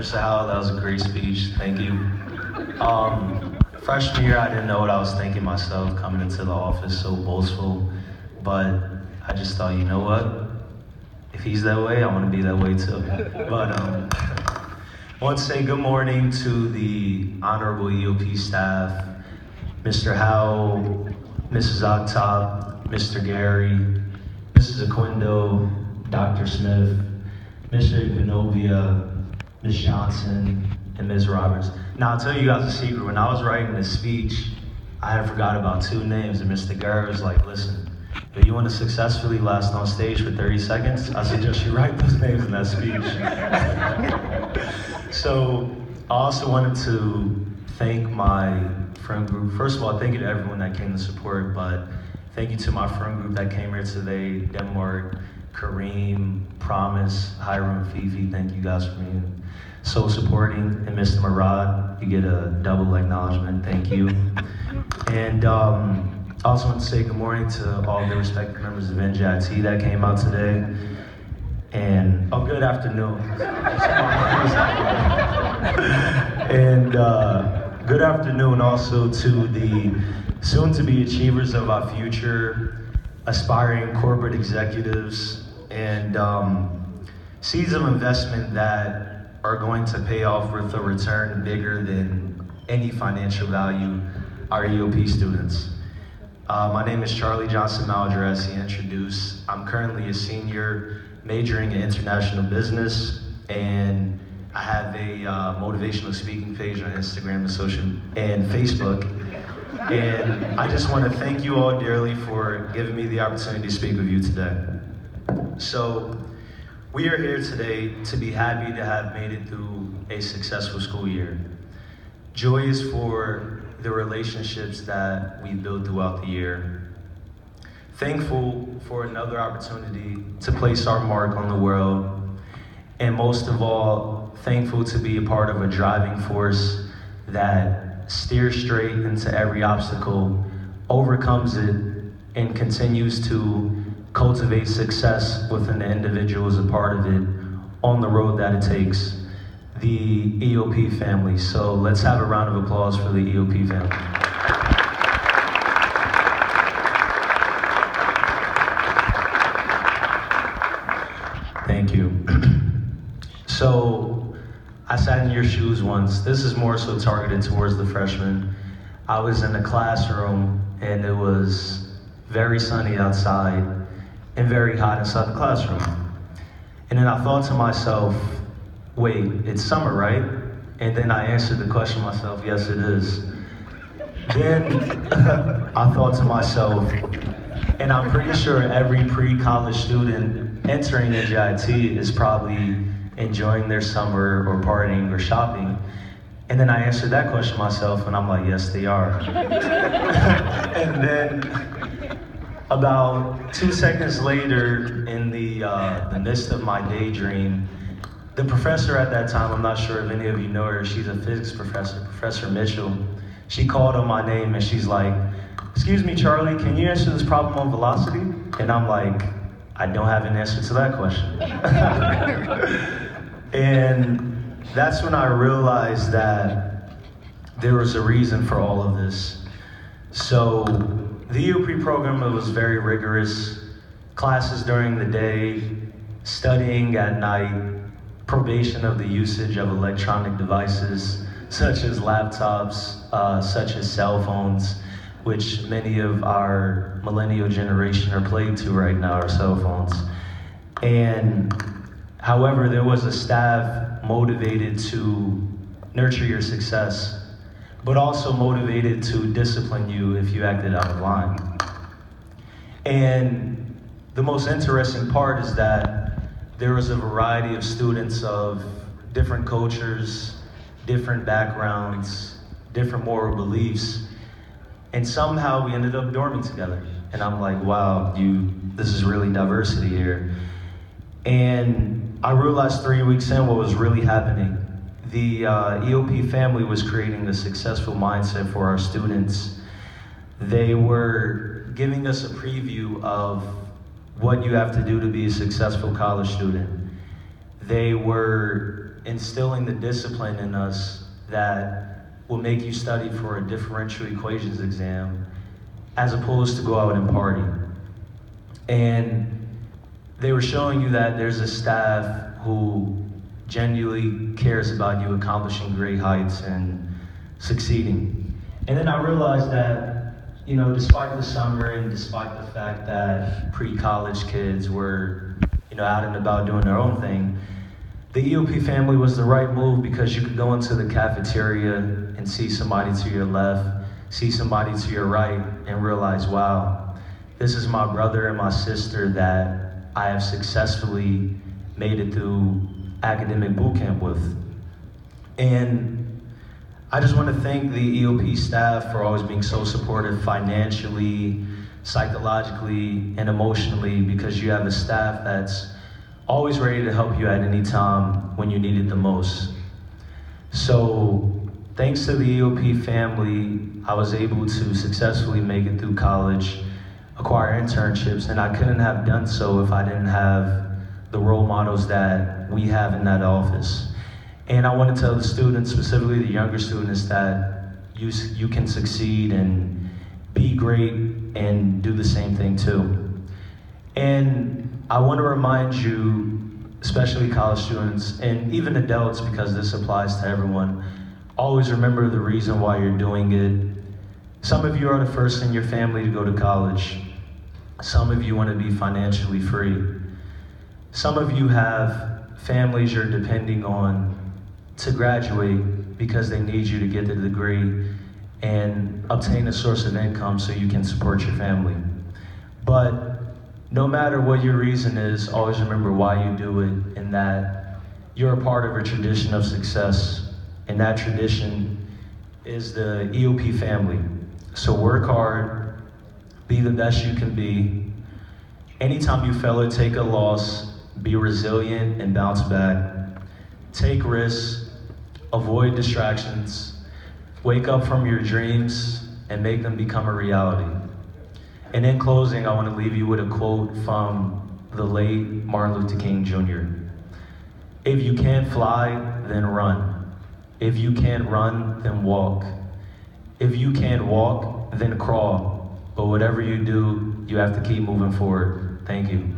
Mr. Howell, that was a great speech. Thank you. Freshman year, I didn't know what I was thinking myself coming into the office, so boastful. But I just thought, you know what? If he's that way, I want to be that way too. But I want to say good morning to the honorable EOP staff, Mr. Howell, Mrs. Octop, Mr. Gary, Mrs. Aquindo, Dr. Smith, Mr. Genovia, Ms. Johnson, and Ms. Roberts. Now, I'll tell you guys a secret. When I was writing this speech, I had forgot about two names, and Mr. Gary was like, listen, if you want to successfully last on stage for 30 seconds, I suggest you write those names in that speech. So, I also wanted to thank my friend group. First of all, thank you to everyone that came to support, but thank you to my friend group that came here today, Denmark, Kareem, Promise, Hiram, Fifi. Thank you guys for being so supporting. And Mr. Murad, you get a double acknowledgement. Thank you. And I also want to say good morning to all the respected members of NJIT that came out today. And, oh, good afternoon. And good afternoon also to the soon-to-be achievers of our future, aspiring corporate executives, and seeds of investment that are going to pay off with a return bigger than any financial value, our EOP students. My name is Charlie Johnson-Maljar, as he introduced. I'm currently a senior majoring in international business, and I have a motivational speaking page on Instagram and Facebook. And I just want to thank you all dearly for giving me the opportunity to speak with you today. So, we are here today to be happy to have made it through a successful school year. Joyous for the relationships that we built throughout the year. Thankful for another opportunity to place our mark on the world. And most of all, thankful to be a part of a driving force that steers straight into every obstacle, overcomes it, and continues to cultivate success within the individual as a part of it on the road that it takes. The EOP family. So let's have a round of applause for the EOP family. Thank you. So, I sat in your shoes once. This is more so targeted towards the freshmen. I was in a classroom and it was very sunny outside and very hot inside the classroom. And then I thought to myself, wait, it's summer, right? And then I answered the question myself, yes it is. Then I thought to myself, and I'm pretty sure every pre-college student entering NJIT is probably enjoying their summer or partying or shopping. And then I answered that question myself and I'm like, yes they are. And then about 2 seconds later, in the midst of my daydream, the professor at that time, I'm not sure if any of you know her, she's a physics professor, Professor Mitchell. She called on my name and she's like, excuse me, Charlie, can you answer this problem on velocity? And I'm like, I don't have an answer to that question. And that's when I realized that there was a reason for all of this. So the EOP program, it was very rigorous. Classes during the day, studying at night, probation of the usage of electronic devices, such as laptops, such as cell phones, which many of our millennial generation are plagued to right now, are cell phones. And however, there was a staff motivated to nurture your success, but also motivated to discipline you if you acted out of line. And the most interesting part is that there was a variety of students of different cultures, different backgrounds, different moral beliefs, and somehow we ended up dorming together. And I'm like, wow, this is really diversity here. And I realized 3 weeks in what was really happening. The EOP family was creating a successful mindset for our students. They were giving us a preview of what you have to do to be a successful college student. They were instilling the discipline in us that will make you study for a differential equations exam as opposed to go out and party. And they were showing you that there's a staff who genuinely cares about you accomplishing great heights and succeeding. And then I realized that, you know, despite the summer and despite the fact that pre-college kids were, you know, out and about doing their own thing, the EOP family was the right move because you could go into the cafeteria and see somebody to your left, see somebody to your right, and realize, wow, this is my brother and my sister that I have successfully made it through academic boot camp with. And I just want to thank the EOP staff for always being so supportive financially, psychologically, and emotionally, because you have a staff that's always ready to help you at any time when you need it the most. So thanks to the EOP family, I was able to successfully make it through college, acquire internships, and I couldn't have done so if I didn't have the role models that we have in that office. And I want to tell the students, specifically the younger students, that you can succeed and be great and do the same thing too. And I want to remind you, especially college students and even adults, because this applies to everyone, always remember the reason why you're doing it. Some of you are the first in your family to go to college. Some of you want to be financially free. Some of you have families you're depending on to graduate because they need you to get the degree and obtain a source of income so you can support your family. But no matter what your reason is, always remember why you do it, and that you're a part of a tradition of success, and that tradition is the EOP family. So work hard, be the best you can be. Anytime you fail or take a loss, be resilient and bounce back. Take risks, avoid distractions, wake up from your dreams and make them become a reality. And in closing, I want to leave you with a quote from the late Martin Luther King Jr. If you can't fly, then run. If you can't run, then walk. If you can't walk, then crawl. But whatever you do, you have to keep moving forward. Thank you.